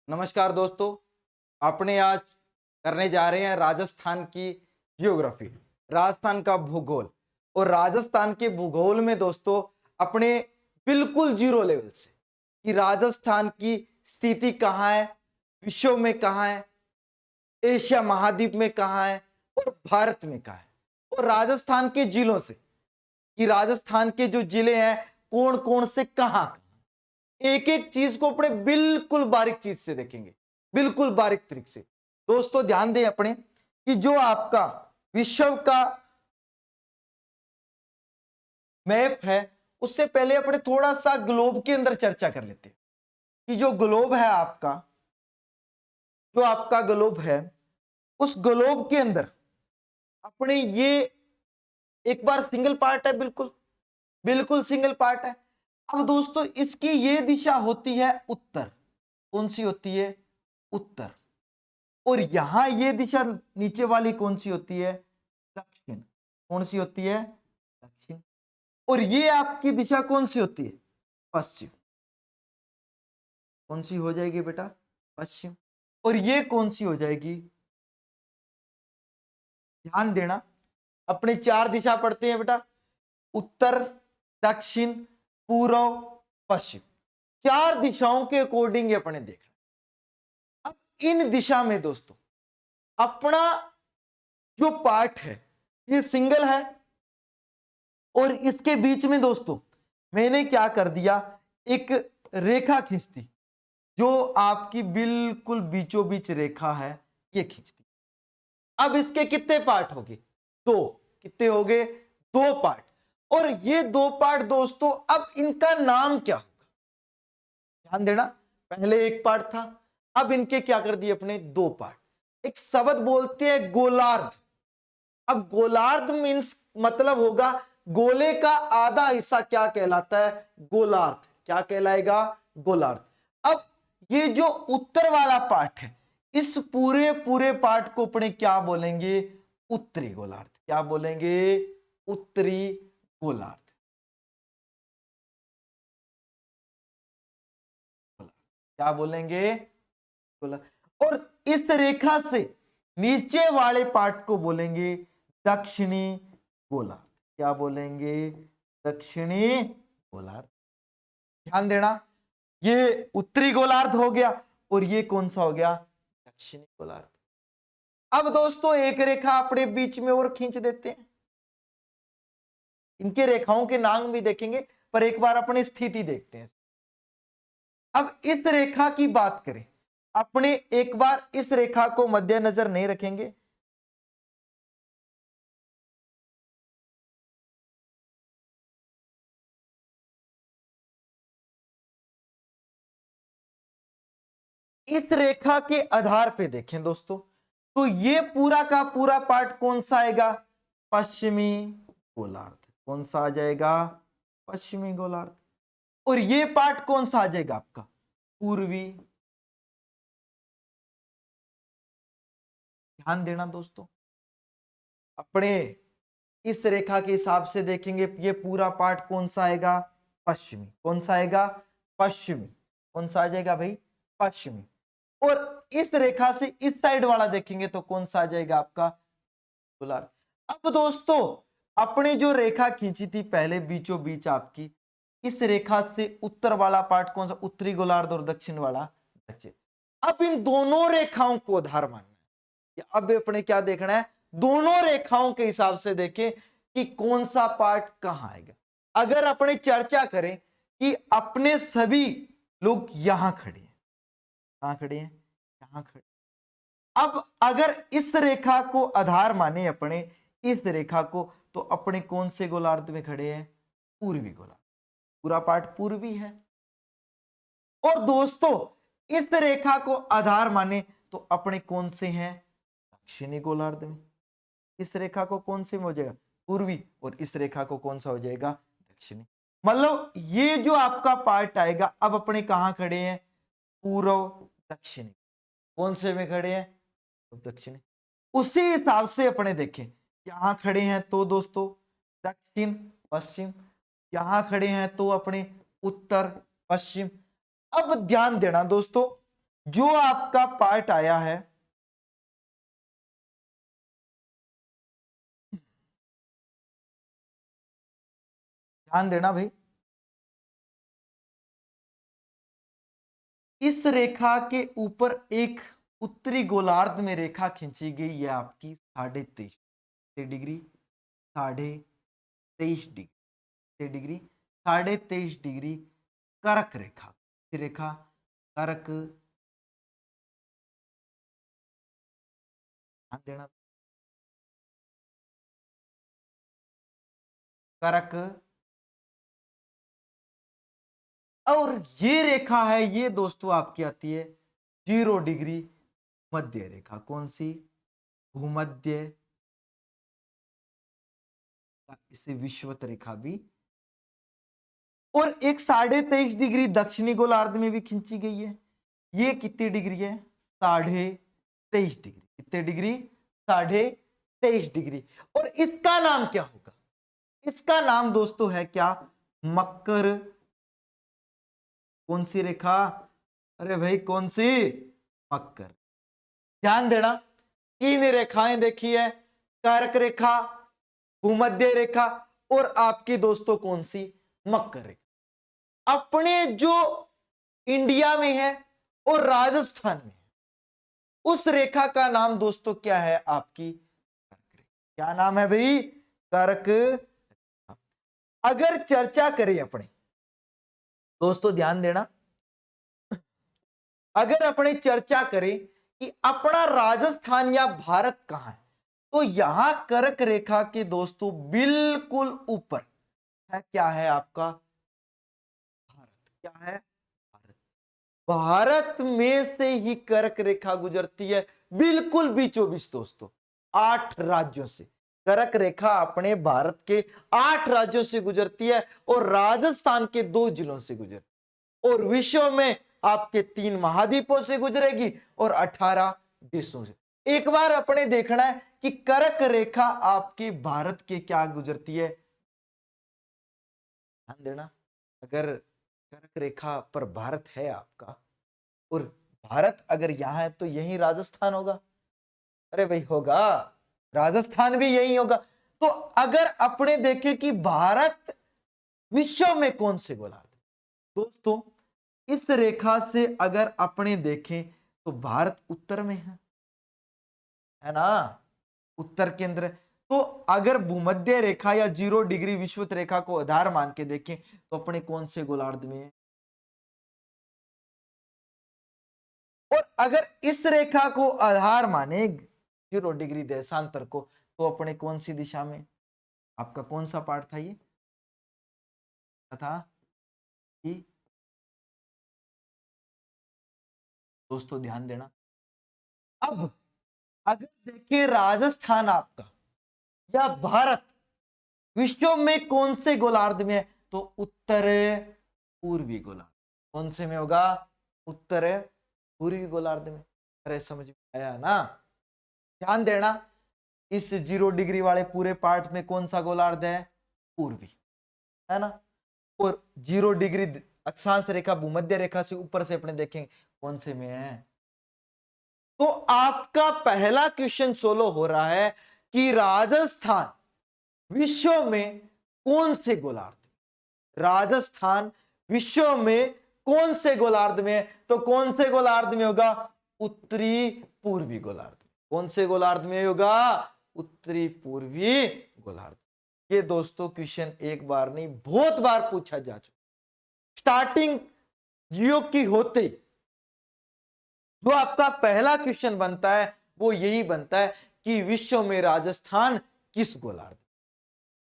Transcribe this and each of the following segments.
नमस्कार दोस्तों। अपने आज करने जा रहे हैं राजस्थान की जियोग्राफी, राजस्थान का भूगोल। और राजस्थान के भूगोल में दोस्तों अपने बिल्कुल जीरो लेवल से कि राजस्थान की स्थिति कहाँ है, विश्व में कहाँ है, एशिया महाद्वीप में कहाँ है और भारत में कहाँ है, और राजस्थान के जिलों से कि राजस्थान के जो जिले हैं कौन कौन से कहाँ, एक एक चीज को अपने बिल्कुल बारीक चीज से देखेंगे, बिल्कुल बारीक तरीके से। दोस्तों ध्यान दें अपने कि जो आपका विश्व का मैप है उससे पहले अपने थोड़ा सा ग्लोब के अंदर चर्चा कर लेते हैं कि जो ग्लोब है आपका, जो आपका ग्लोब है उस ग्लोब के अंदर अपने ये एक बार सिंगल पार्ट है, बिल्कुल बिल्कुल सिंगल पार्ट है। अब दोस्तों इसकी ये दिशा होती है उत्तर, कौन सी होती है? उत्तर। और यहां ये दिशा नीचे वाली कौन सी होती है? दक्षिण। कौन सी होती है? दक्षिण। और ये आपकी दिशा कौन सी होती है? पश्चिम। कौन सी हो जाएगी बेटा? पश्चिम। और ये कौन सी हो जाएगी? ध्यान देना, अपने चार दिशा पढ़ते हैं बेटा, उत्तर, दक्षिण, पूर्व, पश्चिम। चार दिशाओं के अकॉर्डिंग ये अपने देखना। अब इन दिशा में दोस्तों अपना जो पार्ट है ये सिंगल है, और इसके बीच में दोस्तों मैंने क्या कर दिया, एक रेखा खींच दी, जो आपकी बिल्कुल बीचों बीच रेखा है ये खींच दी। अब इसके कितने पार्ट हो गए? दो। कितने हो गए? दो पार्ट। और ये दो पार्ट दोस्तों अब इनका नाम क्या होगा? ध्यान देना, पहले एक पार्ट था, अब इनके क्या कर दिए अपने? दो पार्ट। एक शब्द बोलते हैं गोलार्ध। अब गोलार्ध मीन्स मतलब होगा गोले का आधा हिस्सा क्या कहलाता है? गोलार्ध। क्या कहलाएगा? गोलार्ध। अब ये जो उत्तर वाला पार्ट है इस पूरे पूरे पार्ट को अपने क्या बोलेंगे? उत्तरी गोलार्ध। क्या बोलेंगे? उत्तरी गोलार्ध। क्या बोलेंगे? गोलार्ध। और इस रेखा से नीचे वाले पार्ट को बोलेंगे दक्षिणी गोलार्ध। क्या बोलेंगे? दक्षिणी गोलार्ध। ध्यान देना, ये उत्तरी गोलार्ध हो गया और ये कौन सा हो गया? दक्षिणी गोलार्ध। अब दोस्तों एक रेखा अपने बीच में और खींच देते हैं, इनके रेखाओं के नाम भी देखेंगे पर एक बार अपनी स्थिति देखते हैं। अब इस रेखा की बात करें, अपने एक बार इस रेखा को मद्देनजर नहीं रखेंगे, इस रेखा के आधार पे देखें दोस्तों तो ये पूरा का पूरा पार्ट कौन सा आएगा? पश्चिमी गोलार्ध। कौन सा आ जाएगा? पश्चिमी गोलार्ध। और ये पार्ट कौन सा आ जाएगा आपका? पूर्वी। ध्यान देना दोस्तों, अपने इस रेखा के हिसाब से देखेंगे ये पूरा पार्ट कौन सा आएगा? पश्चिमी। कौन सा आएगा? पश्चिमी। कौन सा आ जाएगा भाई? पश्चिमी। और इस रेखा से इस साइड वाला देखेंगे तो कौन सा आ जाएगा आपका? गोलार्ध। अब दोस्तों अपने जो रेखा खींची थी पहले बीचों बीच आपकी, इस रेखा से उत्तर वाला पार्ट कौन सा? उत्तरी गोलार्ध। और दक्षिण वाला दक्षिण। अब इन दोनों रेखाओं को आधार मानना है। अब अपने क्या देखना है? दोनों रेखाओं के हिसाब से देखें कि कौन सा पार्ट कहां आएगा। अगर अपने चर्चा करें कि अपने सभी लोग यहां खड़े हैं, कहां खड़े हैं? यहां खड़े। अब अगर इस रेखा को आधार माने अपने, इस रेखा को, तो अपने कौन से गोलार्ध में खड़े हैं? पूर्वी गोलार्ध। पूरा पार्ट पूर्वी है। और दोस्तों इस रेखा को आधार माने तो अपने कौन से हैं? दक्षिणी गोलार्ध में। इस रेखा को कौन से में हो जाएगा? पूर्वी। और इस रेखा को कौन सा हो जाएगा? दक्षिणी। मतलब ये जो आपका पार्ट आएगा अब अपने कहां खड़े हैं? पूर्व दक्षिणी। कौन से में खड़े हैं? दक्षिणी। उसी हिसाब से अपने देखें, यहां खड़े हैं तो दोस्तों दक्षिण पश्चिम, यहां खड़े हैं तो अपने उत्तर पश्चिम। अब ध्यान देना दोस्तों, जो आपका पार्ट आया है, ध्यान देना भाई, इस रेखा के ऊपर एक उत्तरी गोलार्ध में रेखा खींची गई है आपकी 23.5 डिग्री, 23.5 डिग्री, 23.5 डिग्री कर्क रेखा, रेखा कर्क, ध्यान देना, कर्क, और ये रेखा है, ये दोस्तों आपकी आती है 0 डिग्री मध्य रेखा। कौन सी? भूमध्य, इसे विषुवत रेखा भी, और एक 23.5 डिग्री दक्षिणी गोलार्ध में भी खींची गई है। ये कितनी डिग्री है? 23.5 डिग्री। कितने डिग्री? 23.5 डिग्री। और इसका नाम क्या होगा? इसका नाम दोस्तों है क्या? मकर। कौन सी रेखा? अरे भाई कौन सी? मकर। ध्यान देना, 3 रेखाएं देखी है, कर्क रेखा, भूमध्य रेखा, और आपकी दोस्तों कौन सी? मकर रेखा। अपने जो इंडिया में है और राजस्थान में है, उस रेखा का नाम दोस्तों क्या है? आपकी कर्क रेखा। क्या नाम है भाई? कर्क रेखा। अगर चर्चा करें अपने, दोस्तों ध्यान देना, अगर अपने चर्चा करें कि अपना राजस्थान या भारत कहां है, तो यहां कर्क रेखा के दोस्तों बिल्कुल ऊपर है, क्या है आपका? भारत। क्या है? भारत। भारत में से ही कर्क रेखा गुजरती है, बिल्कुल बीचों बीच दोस्तों, 8 राज्यों से। कर्क रेखा अपने भारत के 8 राज्यों से गुजरती है, और राजस्थान के 2 जिलों से गुजरती है, और विश्व में आपके 3 महाद्वीपों से गुजरेगी और 18 देशों से। एक बार अपने देखना है कि कर्क रेखा आपके भारत के क्या गुजरती है। ध्यान देना, अगर कर्क रेखा पर भारत है आपका, और भारत अगर यहां है, तो यही राजस्थान होगा। अरे भाई होगा, राजस्थान भी यही होगा। तो अगर अपने देखें कि भारत विश्व में कौन से गोलार्ध, दोस्तों इस रेखा से अगर अपने देखें तो भारत उत्तर में है ना, उत्तर के अंदर। तो अगर भूमध्य रेखा या 0 डिग्री विषुवत रेखा को आधार मान के देखें, तो अपने कौन से गोलार्ध में है? और अगर इस रेखा को आधार माने 0 डिग्री देशांतर को, तो अपने कौन सी दिशा में? आपका कौन सा पार्ट था ये? था कि दोस्तों ध्यान देना, अब अगर देखिए राजस्थान आपका या भारत विश्व में कौन से गोलार्ध में है, तो उत्तर पूर्वी गोलार्ध। कौन से में होगा? उत्तर पूर्वी गोलार्ध में। अरे समझ में आया ना? ध्यान देना, इस 0 डिग्री वाले पूरे पार्ट में कौन सा गोलार्ध है? पूर्वी, है ना। और 0 डिग्री अक्षांश रेखा भूमध्य रेखा से ऊपर से अपने देखेंगे कौन से में है। तो आपका पहला क्वेश्चन सोलो हो रहा है कि राजस्थान विश्व में कौन से गोलार्ध, राजस्थान विश्व में कौन से गोलार्ध में है? तो कौन से गोलार्ध में होगा? उत्तरी पूर्वी गोलार्ध। कौन से गोलार्ध में होगा? उत्तरी पूर्वी गोलार्ध। ये दोस्तों क्वेश्चन एक बार नहीं बहुत बार पूछा जा चुका। स्टार्टिंग जियो की होते ही जो आपका पहला क्वेश्चन बनता है वो यही बनता है कि विश्व में राजस्थान किस गोलार्ध।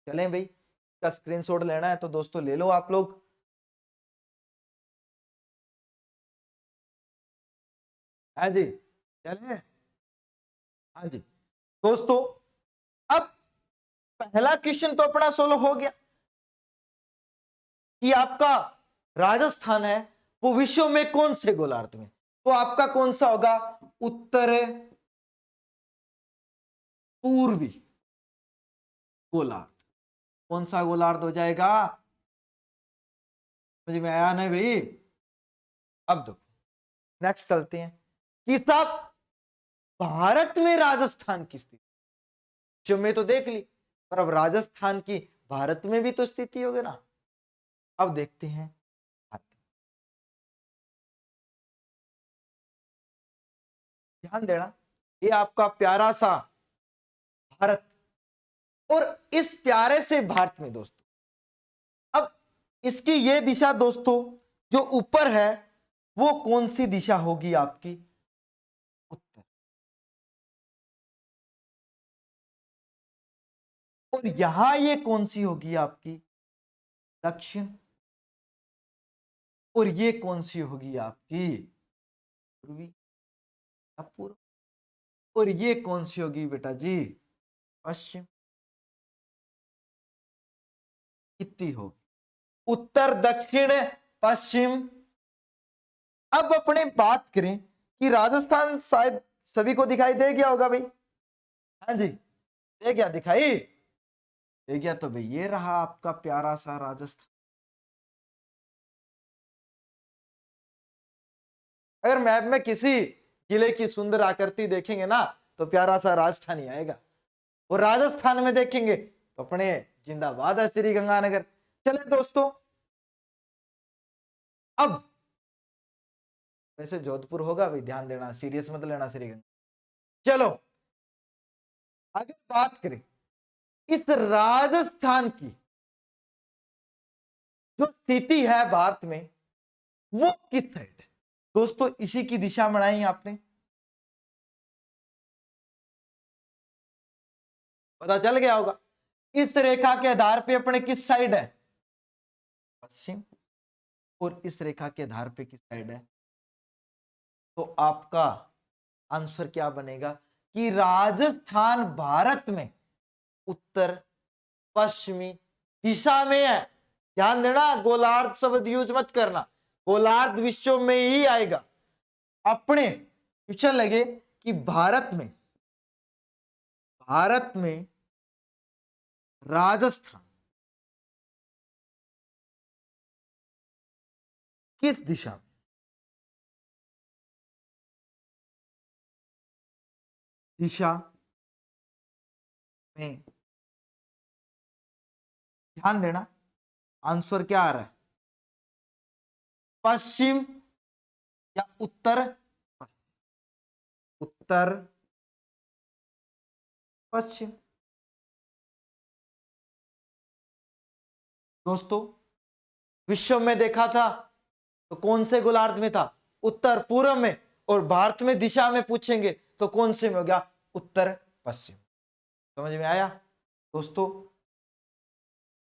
चलें भाई, इसका स्क्रीनशॉट लेना है तो दोस्तों ले लो आप लोग। हाँ जी, चलें। हाँ जी दोस्तों, अब पहला क्वेश्चन तो अपना सोल्व हो गया कि आपका राजस्थान है वो विश्व में कौन से गोलार्ध में, तो आपका कौन सा होगा? उत्तर पूर्वी गोलार्ध। कौन सा गोलार्ध हो जाएगा? समझ में आया नहीं भाई? अब देखो, नेक्स्ट चलते हैं कि साहब भारत में राजस्थान की स्थिति विश्व में तो देख ली, पर अब राजस्थान की भारत में भी तो स्थिति होगी ना। अब देखते हैं भारत। ध्यान देना, ये आपका प्यारा सा भारत, और इस प्यारे से भारत में दोस्तों अब इसकी ये दिशा दोस्तों जो ऊपर है वो कौन सी दिशा होगी आपकी? उत्तर। और यहां ये कौन सी होगी आपकी? दक्षिण। और ये कौन सी होगी आपकी? पूर्वी या पूर्व। और ये कौन सी होगी बेटा जी? पश्चिम। कितनी होगी? उत्तर, दक्षिण, पश्चिम। अब अपने बात करें कि राजस्थान शायद सभी को दिखाई दे गया होगा भाई। हाँ जी, दे गया, दिखाई दे गया। तो भाई ये रहा आपका प्यारा सा राजस्थान। अगर मैप में किसी किले की सुंदर आकृति देखेंगे ना तो प्यारा सा राजस्थान ही आएगा, और राजस्थान में देखेंगे तो अपने जिंदाबाद है श्री गंगानगर। चले दोस्तों, अब वैसे जोधपुर होगा भाई, ध्यान देना, सीरियस मत लेना श्री गंगा। चलो आगे बात करें इस राजस्थान की जो स्थिति है भारत में वो किस साइड है दोस्तों? इसी की दिशा बनाई आपने, पता चल गया होगा। इस रेखा के आधार पे अपने किस साइड है? पश्चिम। और इस रेखा के आधार पे किस साइड है? तो आपका आंसर क्या बनेगा कि राजस्थान भारत में उत्तर पश्चिमी दिशा में है। ध्यान देना, गोलार्ध शब्द यूज मत करना, गोलार्ध विश्व में ही आएगा। अपने क्वेश्चन लगे कि भारत में राजस्थान किस दिशा में? दिशा में ध्यान देना, आंसर क्या आ रहा है? पश्चिम या उत्तर? उत्तर पश्चिम। दोस्तों विश्व में देखा था तो कौन से गोलार्ध में था? उत्तर पूर्व में। और भारत में दिशा में पूछेंगे तो कौन से में हो गया? उत्तर पश्चिम। समझ में आया दोस्तों?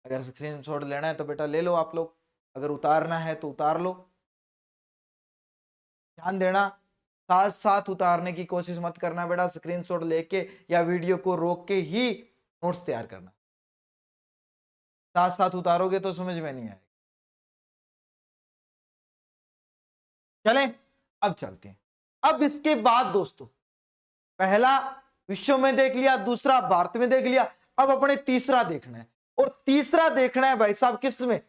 अगर स्क्रीनशॉट लेना है तो बेटा ले लो आप लोग, अगर उतारना है तो उतार लो। ध्यान देना, साथ साथ उतारने की कोशिश मत करना बेटा, स्क्रीनशॉट लेके या वीडियो को रोक के ही नोट्स तैयार करना। साथ साथ उतारोगे तो समझ में नहीं आएगा। चलें अब चलते हैं। अब इसके बाद दोस्तों पहला विश्व में देख लिया, दूसरा भारत में देख लिया, अब अपने तीसरा देखना है। और तीसरा देखना है भाई साहब किस में?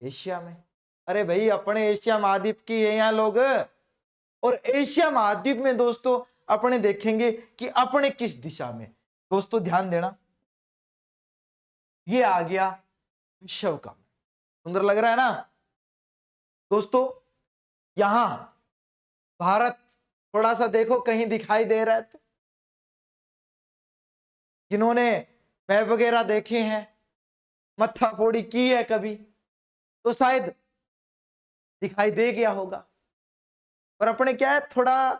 एशिया में। अरे भाई अपने एशिया महाद्वीप की है यहाँ लोग, और एशिया महाद्वीप में दोस्तों अपने देखेंगे कि अपने किस दिशा में। दोस्तों ध्यान देना, ये आ गया विश्व का, सुंदर लग रहा है ना दोस्तों? यहां भारत थोड़ा सा देखो कहीं दिखाई दे रहा है तो, जिन्होंने मैप वगैरह देखे हैं, मत्था फोड़ी की है कभी, तो शायद दिखाई दे गया होगा। पर अपने क्या है, थोड़ा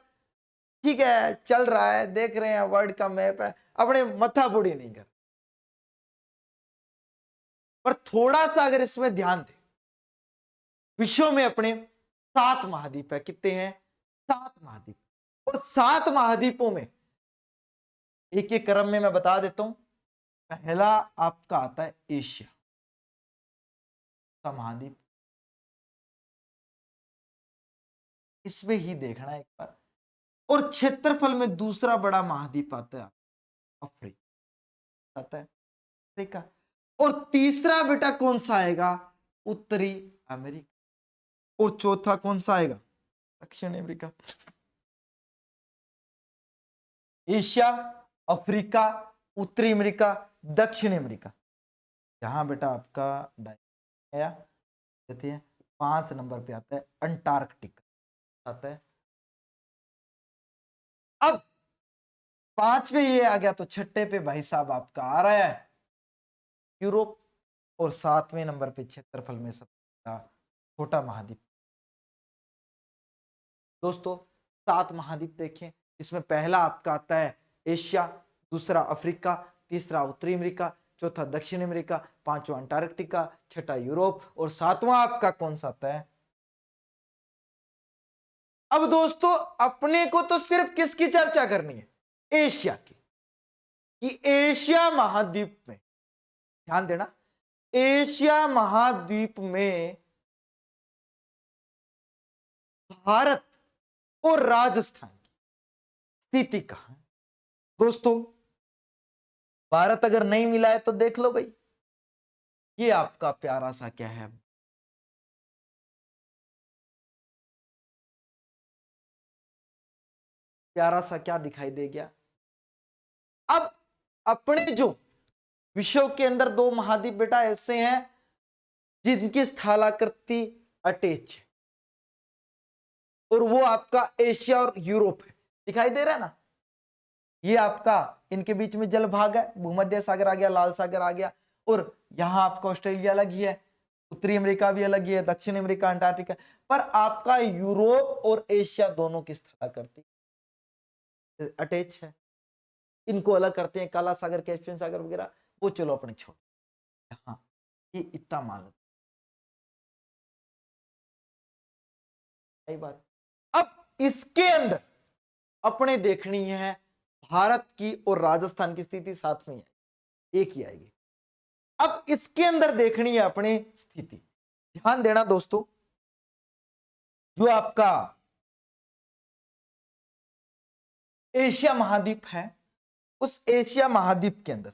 ठीक है चल रहा है, देख रहे हैं वर्ल्ड का मैप है, अपने मत्था फोड़ी नहीं कर। पर थोड़ा सा अगर इसमें ध्यान दें, विश्व में अपने 7 महाद्वीप है। कितने हैं? 7 महाद्वीप। और 7 महाद्वीपों में एक एक क्रम में मैं बता देता हूं। पहला आपका आता है एशिया का महाद्वीप, इसमें ही देखना है एक बार। और क्षेत्रफल में दूसरा बड़ा महाद्वीप आता है अफ्रीका, आता है अफ्रीका। और तीसरा बेटा कौन सा आएगा? उत्तरी अमेरिका। और चौथा कौन सा आएगा? दक्षिण अमेरिका, एशिया, अफ्रीका, उत्तरी अमेरिका, दक्षिण अमेरिका। यहां बेटा आपका आया देते हैं 5 नंबर पे आता है अंटार्कटिका आता है। अब 5 पे ये आ गया तो छठे पे भाई साहब आपका आ रहा है यूरोप, और 7वें नंबर पे क्षेत्रफल में सबसे छोटा महाद्वीप। दोस्तों 7 महाद्वीप देखें, इसमें पहला आपका आता है एशिया, दूसरा अफ्रीका, तीसरा उत्तरी अमेरिका, चौथा दक्षिण अमेरिका, पांचवा अंटार्कटिका, छठा यूरोप और सातवां आपका कौन सा आता है। अब दोस्तों अपने को तो सिर्फ किसकी चर्चा करनी है, एशिया की, कि एशिया महाद्वीप में ध्यान देना, एशिया महाद्वीप में भारत और राजस्थान की स्थिति कहां है। दोस्तों भारत अगर नहीं मिला है तो देख लो भाई, ये आपका प्यारा सा क्या है, प्यारा सा क्या दिखाई दे गया। अब अपने जो विश्व के अंदर 2 महाद्वीप बेटा ऐसे हैं जिनकी स्थलाकृति अटैच है, और वो आपका एशिया और यूरोप है, दिखाई दे रहा है ना। ये आपका इनके बीच में जल भाग है, भूमध्य सागर आ गया, लाल सागर आ गया, और यहां आपका ऑस्ट्रेलिया अलग ही है, उत्तरी अमेरिका भी अलग ही है, दक्षिण अमेरिका, अंटार्कटिका, पर आपका यूरोप और एशिया दोनों की स्थलाकृति अटैच है। इनको अलग करते हैं काला सागर, कैस्पियन सागर वगैरह, वो चलो अपने छोड़। हाँ ये इतना मान लो सही बात। अब इसके अंदर अपने देखनी है भारत की और राजस्थान की स्थिति साथ में है, एक ही आएगी। अब इसके अंदर देखनी है अपनी स्थिति, ध्यान देना दोस्तों, जो आपका एशिया महाद्वीप है, उस एशिया महाद्वीप के अंदर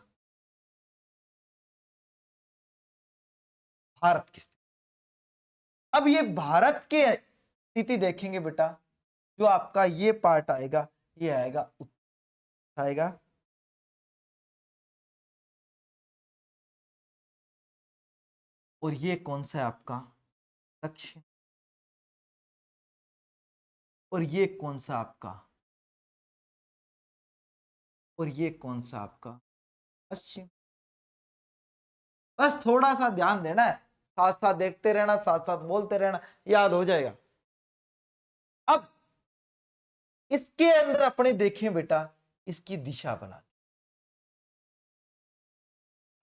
भारत की स्थिति। अब ये भारत के स्थिति देखेंगे बेटा, जो आपका ये पार्ट आएगा, ये आएगा आएगा और ये कौन सा है आपका दक्षिण, और ये कौन सा आपका, और ये कौन सा आपका पश्चिम। बस थोड़ा सा ध्यान देना है, साथ साथ देखते रहना, साथ साथ बोलते रहना, याद हो जाएगा। अब इसके अंदर अपने देखें बेटा, इसकी दिशा बन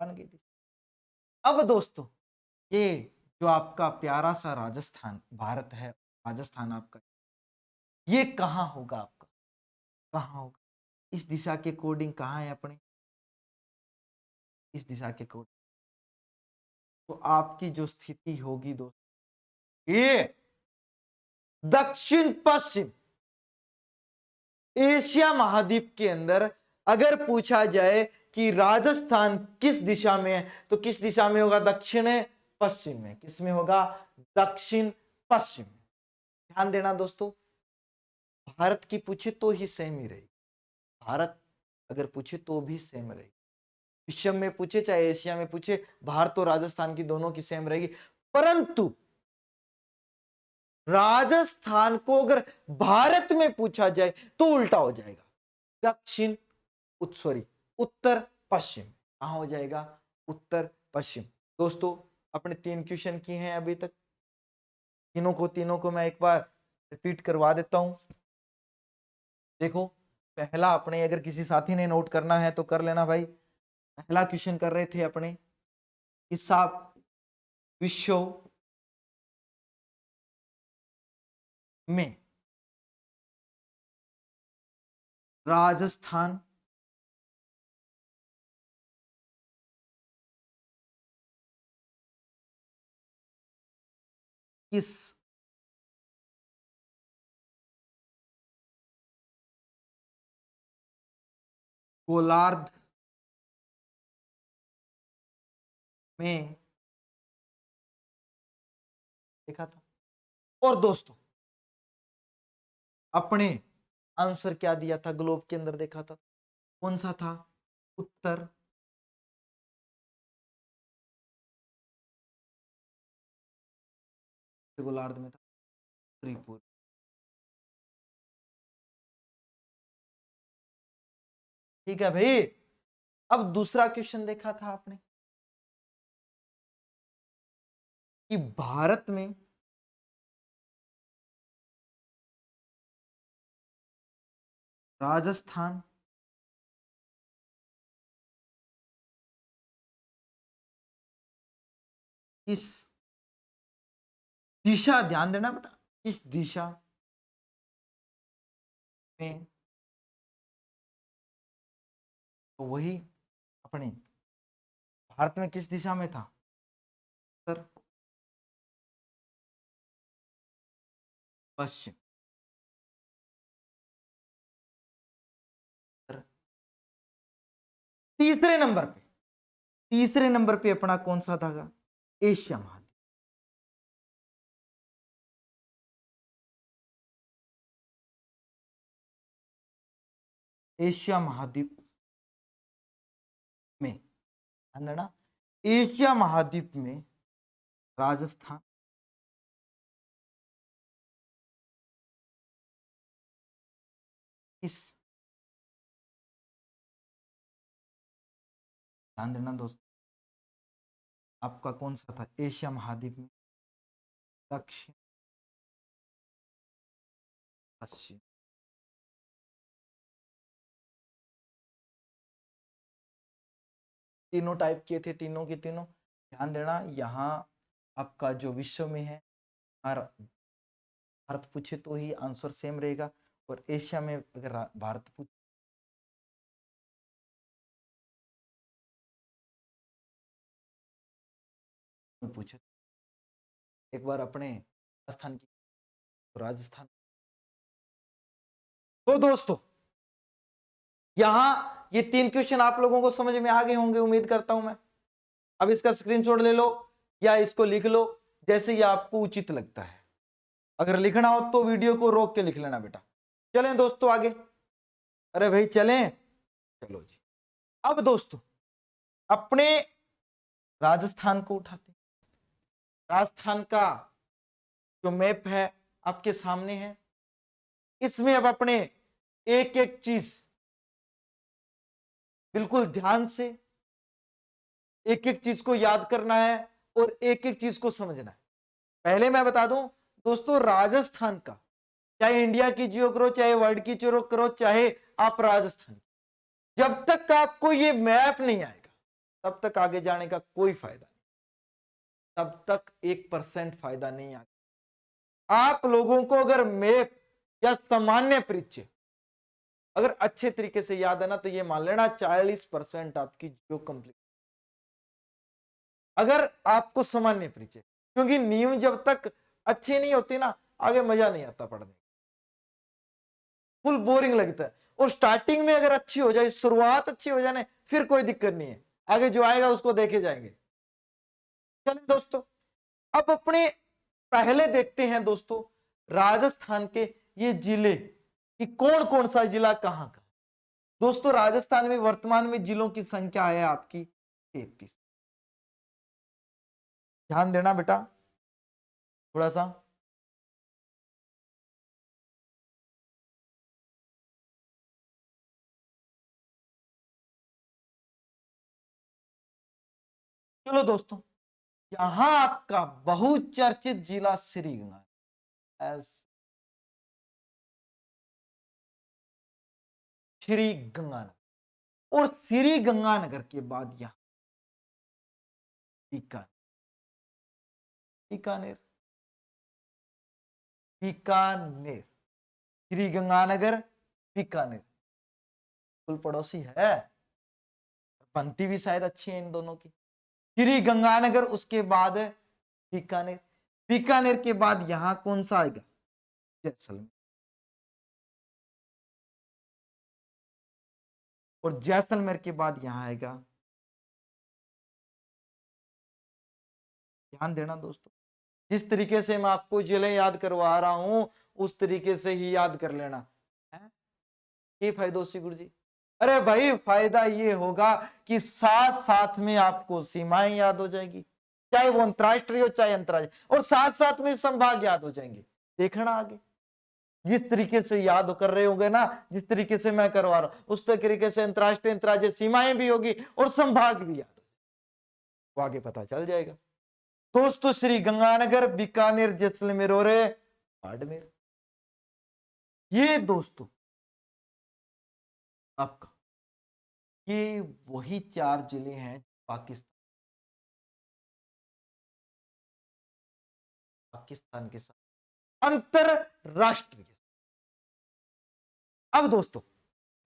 गई। अब दोस्तों ये जो आपका प्यारा सा राजस्थान भारत है, राजस्थान आपका, ये कहां होगा आपका, कहां होगा, इस दिशा के कोडिंग कहां है अपने, इस दिशा के कोडिंग, तो आपकी जो स्थिति होगी दोस्तों, ये दक्षिण पश्चिम एशिया महाद्वीप के अंदर अगर पूछा जाए कि राजस्थान किस दिशा में है, तो किस दिशा में होगा, दक्षिण पश्चिम में। किस में होगा, दक्षिण पश्चिम में। ध्यान देना दोस्तों, भारत की पूछे तो ही सेम ही रहेगी, भारत अगर पूछे तो भी सेम रहेगी, विश्व में पूछे चाहे एशिया में पूछे, भारत और राजस्थान की दोनों की सेम रहेगी। परंतु राजस्थान को अगर भारत में पूछा जाए तो उल्टा हो जाएगा, दक्षिण सॉरी उत्तर पश्चिम, कहां हो जाएगा, उत्तर पश्चिम। दोस्तों अपने 3 क्वेश्चन किए हैं अभी तक, तीनों को मैं एक बार रिपीट करवा देता हूं। देखो पहला अपने, अगर किसी साथी ने नोट करना है तो कर लेना भाई। पहला क्वेश्चन कर रहे थे अपने, हिसाब विश्व में राजस्थान किस गोलार्ध में देखा था। और दोस्तों अपने आंसर क्या दिया था, ग्लोब के अंदर देखा था, कौन सा था, उत्तर गोलार्ध में था, त्रिपुर। ठीक है भाई। अब दूसरा क्वेश्चन देखा था आपने कि भारत में राजस्थान किस दिशा, ध्यान देना बेटा, किस दिशा में, तो वही अपने भारत में किस दिशा में था, सर पश्चिम। तीसरे नंबर पे, तीसरे नंबर पे अपना कौन सा था, एशिया महाद्वीप। एशिया महाद्वीप में, ध्यान देना, एशिया महाद्वीप में राजस्थान किस, ध्यान देना दोस्त, आपका कौन सा था एशिया महाद्वीप में, दक्षिण पश्चिम। तीनों टाइप किए थे, तीनों के तीनों, ध्यान देना। यहाँ आपका जो विश्व में है, भारत पूछे तो ही आंसर सेम रहेगा, और एशिया में अगर भारत पूछे, एक बार अपने राजस्थान की, राजस्थान। तो दोस्तों यहां ये तीन क्वेश्चन आप लोगों को समझ में आ गए होंगे, उम्मीद करता हूं मैं। अब इसका स्क्रीनशॉट ले लो या इसको लिख लो, जैसे ये आपको उचित लगता है। अगर लिखना हो तो वीडियो को रोक के लिख लेना बेटा। चलें दोस्तों आगे, अरे भाई चलें, चलो जी। अब दोस्तों अपने राजस्थान को उठाते, राजस्थान का जो मैप है आपके सामने है, इसमें अब अपने एक एक चीज बिल्कुल ध्यान से, एक एक चीज को याद करना है और एक एक चीज को समझना है। पहले मैं बता दूं दोस्तों, राजस्थान का, चाहे इंडिया की जियो करो, चाहे वर्ल्ड की जियो करो, चाहे आप राजस्थान, जब तक आपको ये मैप नहीं आएगा तब तक आगे जाने का कोई फायदा नहीं, तब तक 1% फायदा नहीं आएगा। आप लोगों को अगर मैप या सामान्य परिचय अगर अच्छे तरीके से याद है ना, तो ये मान लेना 40% आपकी जो कंप्लीट, अगर आपको सामान्य परिचय, क्योंकि नियम जब तक अच्छे नहीं होते ना, आगे मजा नहीं आता पढ़ने, फुल बोरिंग लगता है। और स्टार्टिंग में अगर अच्छी हो जाए, शुरुआत अच्छी हो जाए ना, फिर कोई दिक्कत नहीं है, आगे जो आएगा उसको देखे जाएंगे। चलिए दोस्तों, अब अपने पहले देखते हैं दोस्तों राजस्थान के ये जिले कि कौन कौन सा जिला कहां का। दोस्तों राजस्थान में वर्तमान में जिलों की संख्या है आपकी 33। ध्यान देना बेटा थोड़ा सा, चलो दोस्तों, यहां आपका बहुचर्चित जिला श्री गंगानगर, श्री गंगानगर, और श्री गंगानगर के बाद यहां बीकानेर, बीकानेर, बीकानेर, श्री गंगानगर, बीकानेर, कुल पड़ोसी है, बनती भी शायद अच्छी है इन दोनों की। श्री गंगानगर, उसके बाद बीकानेर, बीकानेर के बाद यहां कौन सा आएगा, जैसलमेर, और जैसलमेर के बाद यहां आएगा, ध्यान देना दोस्तों, जिस तरीके से मैं आपको जिले याद करवा रहा हूं उस तरीके से ही याद कर लेना है। ये फायदा सी गुरु जी। अरे भाई फायदा ये होगा कि साथ साथ में आपको सीमाएं याद हो जाएगी, चाहे वो अंतरराष्ट्रीय हो चाहे अंतरराष्ट्रीय, और साथ साथ में संभाग याद हो जाएंगे। देखना आगे जिस तरीके से याद कर रहे होंगे ना, जिस तरीके से मैं करवा रहा हूं उस तरीके से अंतरराष्ट्रीय अंतरराज्यीय सीमाएं भी होगी और संभाग भी याद हो, तो आगे पता चल जाएगा। दोस्तों श्री गंगानगर, बीकानेर, जैसलमेर और बाड़मेर, ये दोस्तों आपका ये वही 4 जिले हैं पाकिस्तान के साथ अंतरराष्ट्रीय। अब दोस्तों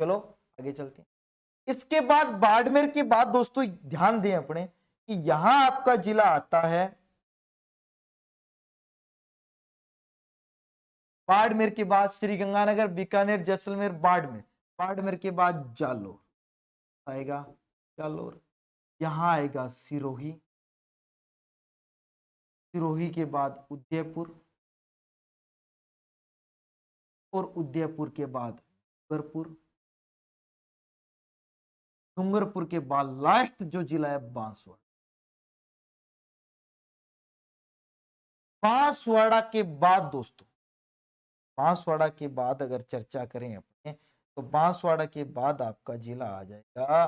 चलो आगे चलते हैं। इसके बाद बाड़मेर के बाद दोस्तों ध्यान दें अपने कि यहां आपका जिला आता है बाड़मेर के बाद श्रीगंगानगर, बीकानेर, जैसलमेर, बाड़मेर, बाड़मेर के बाद जालोर आएगा, जालोर, यहां आएगा सिरोही, सिरोही के बाद उदयपुर, और उदयपुर के बाद डूंगरपुर, डूंगरपुर के बाद लास्ट जो जिला है बांसवाड़ा, बांसवाड़ा के बाद दोस्तों, बांसवाड़ा के बाद अगर चर्चा करें अपने तो बांसवाड़ा के बाद आपका जिला आ जाएगा,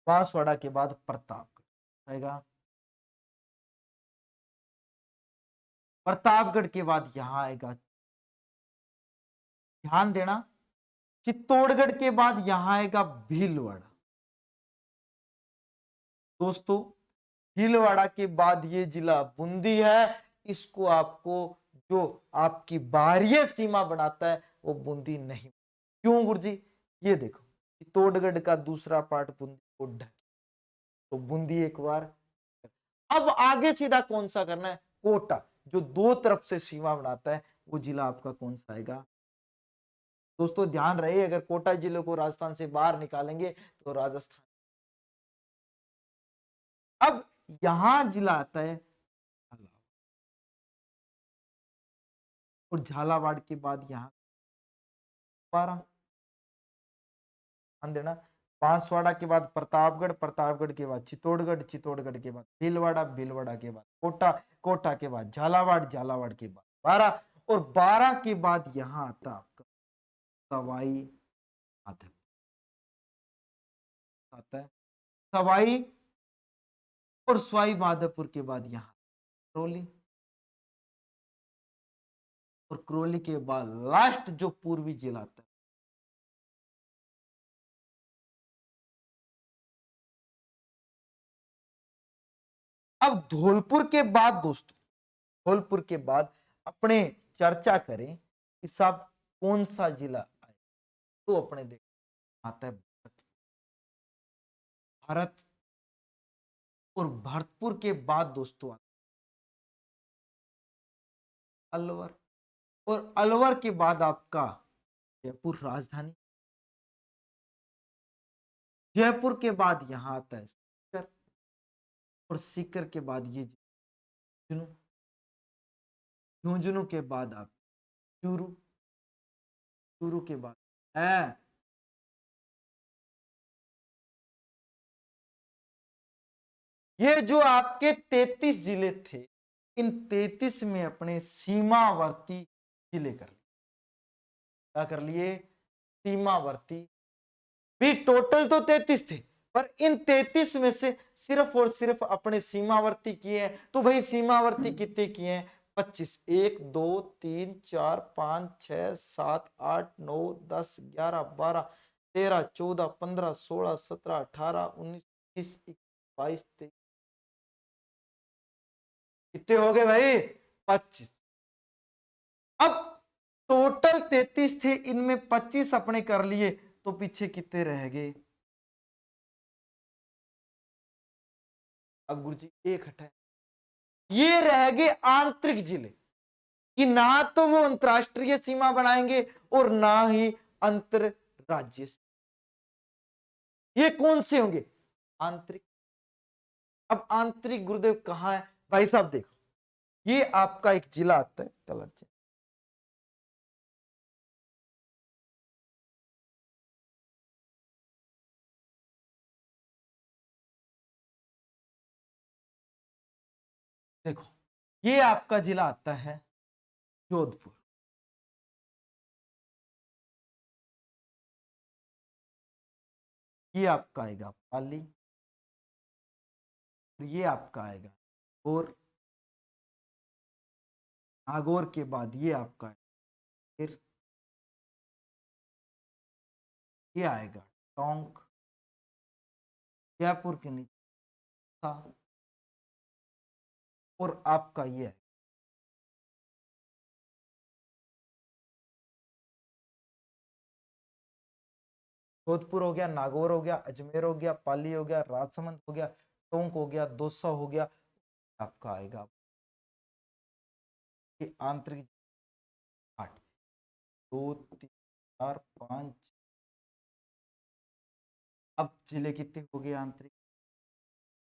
बांसवाड़ा के बाद प्रतापगढ़ आएगा, प्रतापगढ़ के बाद यहां आएगा, ध्यान देना, चित्तौड़गढ़ के बाद यहां आएगा भीलवाड़ा। दोस्तों भीलवाड़ा के बाद ये जिला बूंदी है, इसको आपको जो आपकी बाहरी सीमा बनाता है वो बूंदी नहीं। क्यों गुरुजी? ये देखो चित्तौड़गढ़ का दूसरा पार्ट बूंदी को ढक, तो बूंदी एक बार। अब आगे सीधा कौन सा करना है? कोटा, जो 2 तरफ से सीमा बनाता है, वो जिला आपका कौन सा आएगा? दोस्तों ध्यान रहे, अगर कोटा जिले को राजस्थान से बाहर निकालेंगे तो राजस्थान। अब यहां जिला आता है और झालावाड़ के बाद यहां 12, ध्यान देना, बांसवाड़ा के बाद प्रतापगढ़, प्रतापगढ़ के बाद चित्तौड़गढ़, चित्तौड़गढ़ के बाद भीलवाड़ा, भीलवाड़ा के बाद कोटा, कोटा के बाद झालावाड़, झालावाड़ के बाद 12, और 12 के बाद यहां आता आपका सवाई माधोपुर आता है, सवाई, और सवाई माधोपुर के बाद यहां करौली, और करौली के बाद लास्ट जो पूर्वी जिला आता है अब धौलपुर के बाद दोस्तों, धौलपुर के बाद अपने चर्चा करें कि साहब कौन सा जिला आए, तो अपने देख आता है भारत, और भरतपुर के बाद दोस्तों अलवर, और अलवर के बाद आपका जयपुर राजधानी, जयपुर के बाद यहां आता है सीकर, और सीकर के बाद ये झुंझुनू, झुंझुनू के बाद आप चूरू, चूरू के बाद है ये जो आपके 33 जिले थे, इन 33 में अपने सीमावर्ती जिले कर लिए। क्या कर लिए? सीमावर्ती। भी टोटल तो 33 थे, पर इन 33 में से सिर्फ और सिर्फ अपने सीमावर्ती किए हैं। तो भाई सीमावर्ती कितने किए हैं? 25। 1 2 3 4 5 6 7 8 9 10 11 12 13 14 15 16 17 18 19 20 21 22 23, कितने हो गए भाई? 25। अब टोटल 33 थे, इनमें 25 अपने कर लिए, तो पीछे कितने रह गए? अब गुरुजी एक हटा, ये रह गए आंतरिक जिले, कि ना तो वो अंतरराष्ट्रीय सीमा बनाएंगे और ना ही अंतरराज्यीय। ये कौन से होंगे? आंतरिक। अब आंतरिक गुरुदेव कहां है भाई साहब? देखो ये आपका एक जिला आता है, कलर चेंज। देखो ये आपका जिला आता है जोधपुर, ये आपका आएगा पाली, ये आपका आएगा और नागौर के बाद ये आपका है, फिर ये आएगा टोंक, जयपुर के नीचे और आपका ये है जोधपुर हो गया, नागौर हो गया, अजमेर हो गया, पाली हो गया, राजसमंद हो गया, टोंक हो गया, दौसा हो गया, आपका आएगा ये आंतरिक 8, 2 3 4 5। अब जिले कितने हो गए आंतरिक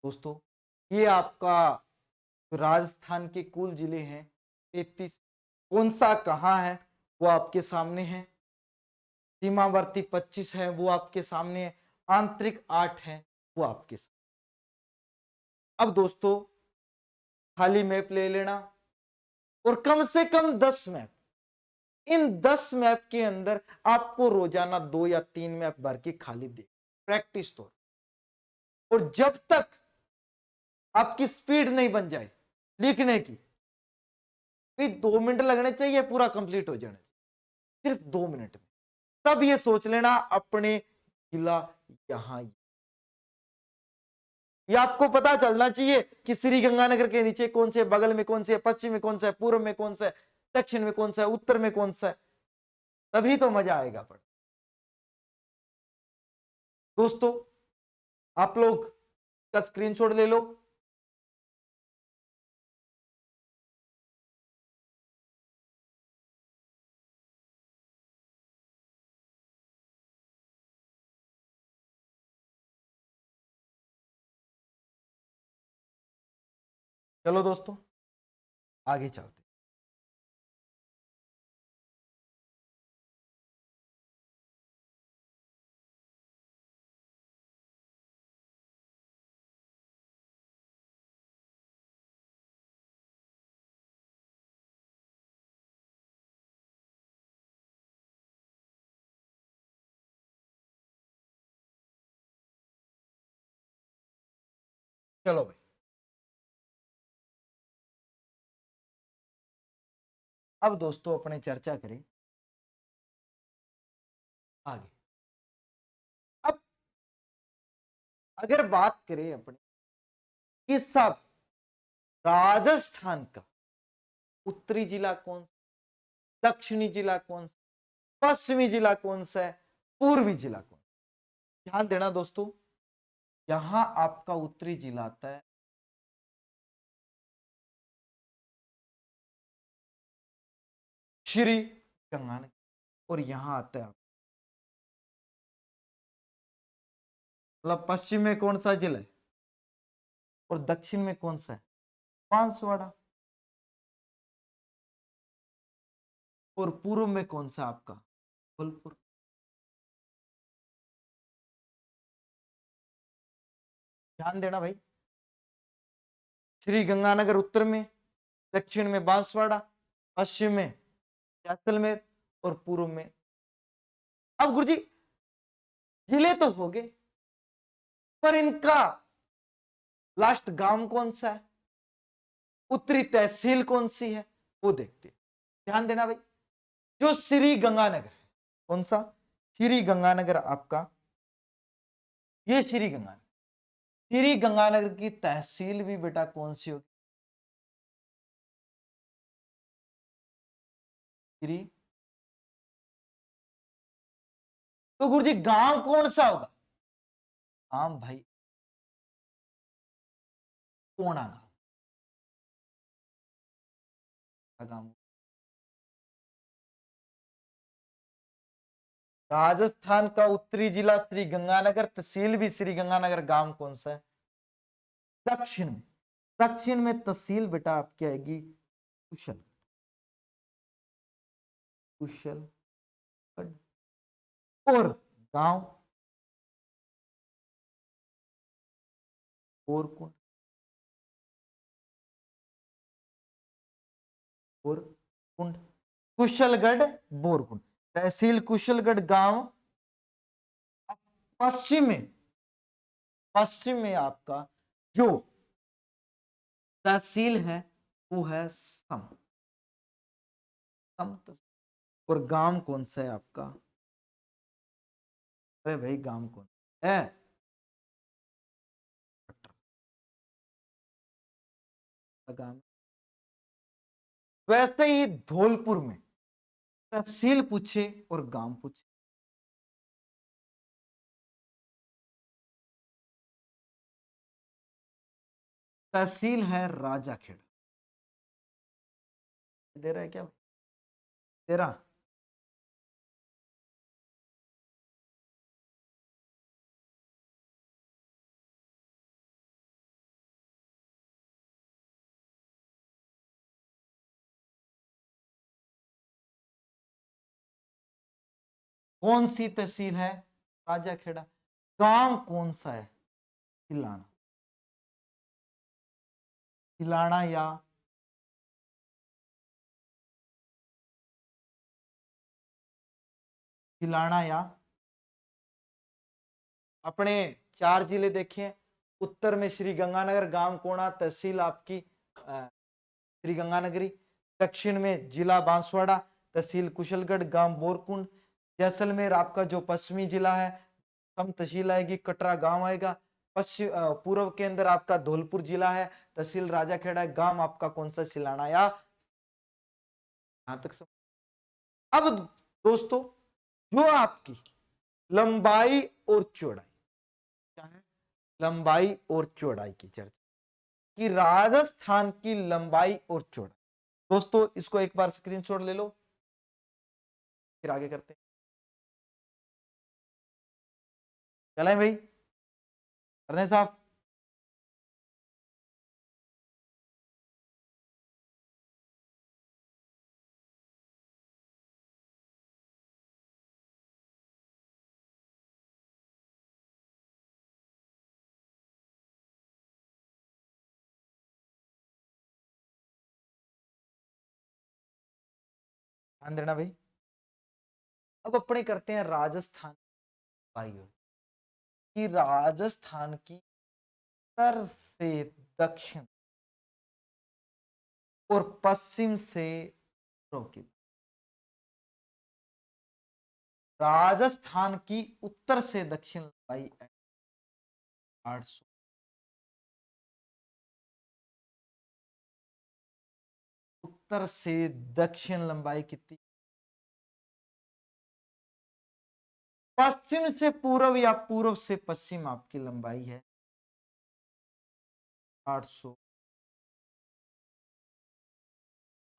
दोस्तों? ये आपका राजस्थान के कुल जिले हैं 33। कौन सा कहाँ है वो आपके सामने है, सीमावर्ती 25 है वो आपके सामने है, आंतरिक 8 है वो आपके सामने। अब दोस्तों खाली मैप ले लेना और कम से कम 10 मैप, इन 10 मैप के अंदर आपको रोजाना 2 या 3 मैप भर के खाली दे प्रैक्टिस तो, और जब तक आपकी स्पीड नहीं बन जाए लिखने की, 2 मिनट लगने चाहिए पूरा कंप्लीट हो जाना चाहिए, सिर्फ 2 मिनट में, तब ये सोच लेना अपने जिला यहां, ये आपको पता चलना चाहिए कि श्री गंगानगर के नीचे कौन से, बगल में कौन से, पश्चिम में कौन सा है, पूर्व में कौन सा है, दक्षिण में कौन सा है, उत्तर में कौन सा है, तभी तो मजा आएगा पढ़। दोस्तों आप लोग का स्क्रीनशॉट ले लो, चलो दोस्तों आगे चलते। चलो भाई अब दोस्तों अपने चर्चा करें आगे। अब अगर बात करें अपने कि सब राजस्थान का उत्तरी जिला कौन सा, दक्षिणी जिला कौन सा, पश्चिमी जिला कौन सा है, पूर्वी जिला कौन सा, ध्यान देना दोस्तों। यहां आपका उत्तरी जिला आता है श्री गंगानगर, और यहां आता है मतलब पश्चिम में कौन सा जिला है और दक्षिण में कौन सा है, बांसवाड़ा, और पूर्व में कौन सा आपका धौलपुर। ध्यान देना भाई, श्री गंगानगर उत्तर में, दक्षिण में बांसवाड़ा, पश्चिम में जैसलमेर और पूर्व में। अब गुरुजी जिले तो हो गए, पर इनका लास्ट गांव कौन सा है, उत्तरी तहसील कौन सी है वो देखते हैं। ध्यान देना भाई, जो श्री गंगानगर है, कौन सा, श्री गंगानगर आपका, ये श्री गंगानगर, श्री गंगानगर की तहसील भी बेटा कौन सी होगी, श्री। तो गुरुजी गांव कौन सा होगा, हाँ भाई कोणा गांव। राजस्थान का उत्तरी जिला श्री गंगानगर, तहसील भी श्री गंगानगर, गांव कौन सा है दक्षिण में, दक्षिण में तहसील बेटा आपकी आएगी कुशल, कुशलगढ़। और गांव बोरकुंड, बोरकुंड, कुशलगढ़ बोरकुंड। तहसील कुशलगढ़, गांव पश्चिम में, पश्चिम में आपका जो तहसील है वो है सम, सम। और गांव कौन सा है आपका? अरे भाई गांव कौन है? गांव वैसे ही धौलपुर में तहसील पूछे और गांव पूछे, तहसील है राजाखेड़ा। दे रहा है क्या? दे रहा? कौन सी तहसील है? राजाखेड़ा। गांव कौन सा है? तिलाना, तिलाना या तिलाना या अपने चार जिले देखे। उत्तर में श्री गंगानगर, गांव कोणा, तहसील आपकी श्री गंगानगरी। दक्षिण में जिला बांसवाड़ा, तहसील कुशलगढ़, गांव बोरकुंड। जैसलमेर आपका जो पश्चिमी जिला है, सम तहसील आएगी, कटरा गांव आएगा। पश्चिम पूर्व के अंदर आपका धौलपुर जिला है, तहसील राजाखेड़ा, गांव आपका कौन सा? सिलाना या। यहां तक सब। अब दोस्तों जो आपकी लंबाई और चौड़ाई, क्या है? लंबाई और चौड़ाई की चर्चा कि राजस्थान की लंबाई और चौड़ाई। दोस्तों इसको एक बार स्क्रीनशॉट ले लो, फिर आगे करते हैं। चलें भाई, करते हैं साहब। ध्यान देना भाई। अब अपने करते हैं राजस्थान भाइयों कि राजस्थान की उत्तर से दक्षिण और पश्चिम से पूर्व की, राजस्थान की उत्तर से दक्षिण लंबाई 800, उत्तर से दक्षिण लंबाई कितनी? पश्चिम से पूर्व या पूर्व से पश्चिम आपकी लंबाई है 800,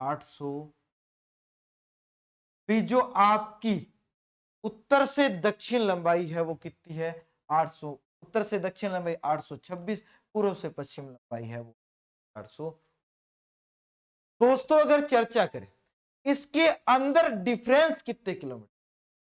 800। भी जो आपकी उत्तर से दक्षिण लंबाई है वो कितनी है? 800। उत्तर से दक्षिण लंबाई 826, पूर्व से पश्चिम लंबाई है वो 800। दोस्तों अगर चर्चा करें इसके अंदर डिफरेंस कितने किलोमीटर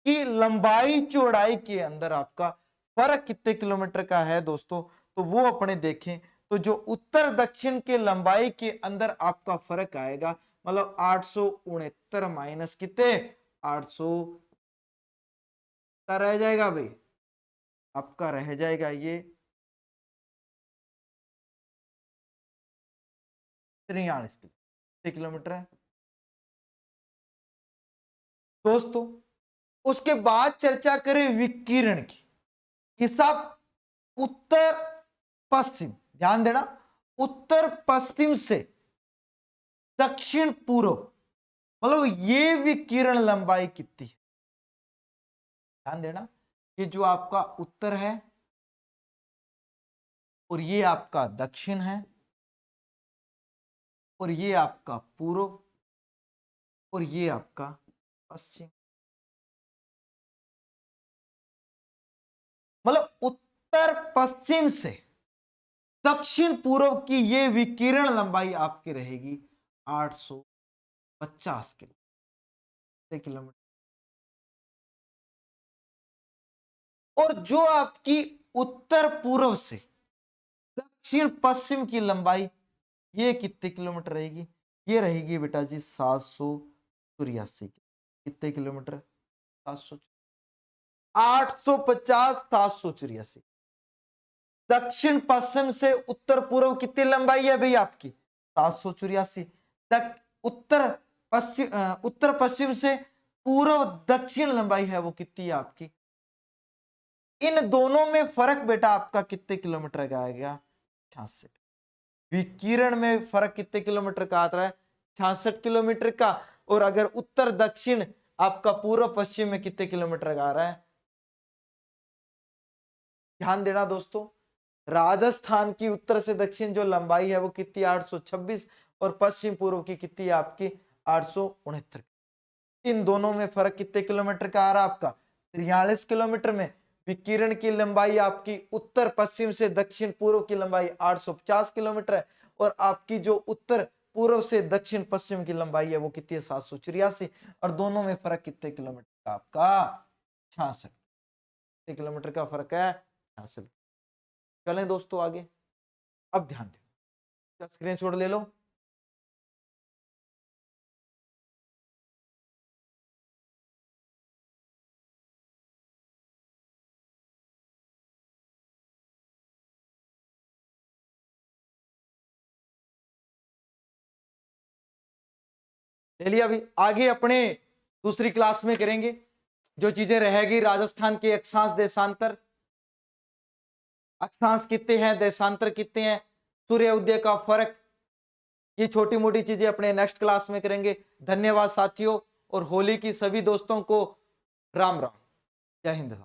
की, लंबाई चौड़ाई के अंदर आपका फर्क कितने किलोमीटर का है दोस्तों, तो वो अपने देखें तो जो उत्तर दक्षिण के लंबाई के अंदर आपका फर्क आएगा, मतलब 869 माइनस कितने? 800 रह जाएगा भाई, आपका रह जाएगा ये 43 किलोमीटर है दोस्तों। उसके बाद चर्चा करें विकिरण की, कि सब उत्तर पश्चिम, ध्यान देना, उत्तर पश्चिम से दक्षिण पूर्व, मतलब ये विकिरण लंबाई कितनी है? ध्यान देना, ये जो आपका उत्तर है और ये आपका दक्षिण है और ये आपका पूर्व और ये आपका पश्चिम, मतलब उत्तर पश्चिम से दक्षिण पूर्व की ये विकिरण लंबाई आपकी रहेगी 850 किलोमीटर। और जो आपकी उत्तर पूर्व से दक्षिण पश्चिम की लंबाई ये कितने किलोमीटर रहेगी? ये रहेगी बेटा जी 784। कितने किलोमीटर? 700, 850, 784। दक्षिण पश्चिम से उत्तर पूर्व कितनी लंबाई है भाई आपकी? 784। उत्तर पश्चिम से पूर्व दक्षिण लंबाई है वो कितनी है आपकी? इन दोनों में फर्क बेटा आपका कितने किलोमीटर का आ गया? 66। विकिरण में फर्क कितने किलोमीटर का आता है? 66 किलोमीटर का। और अगर उत्तर दक्षिण आपका पूर्व पश्चिम में कितने किलोमीटर का आ रहा है? ध्यान देना दोस्तों, राजस्थान की उत्तर से दक्षिण जो लंबाई है वो कितनी? 826। और पश्चिम पूर्व की कितनी है आपकी? 869। इन दोनों में फर्क कितने किलोमीटर का आ रहा है आपका? 43 किलोमीटर में। विकिरण की लंबाई आपकी उत्तर पश्चिम से दक्षिण पूर्व की लंबाई 850 किलोमीटर है। और आपकी जो उत्तर पूर्व से दक्षिण पश्चिम की लंबाई है वो कितनी है? 784। और दोनों में फर्क कितने किलोमीटर का आपका? 66। कितने किलोमीटर का फर्क है? 66। चलें दोस्तों आगे। अब ध्यान दें, स्क्रीनशॉट ले लो। ले लिया अभी। आगे अपने दूसरी क्लास में करेंगे जो चीजें रहेगी। राजस्थान के अक्षांश देशांतर, अक्षांश कितने हैं, देशांतर कितने हैं, सूर्य उदय का फर्क, ये छोटी मोटी चीजें अपने नेक्स्ट क्लास में करेंगे। धन्यवाद साथियों, और होली की सभी दोस्तों को राम राम। जय हिंद।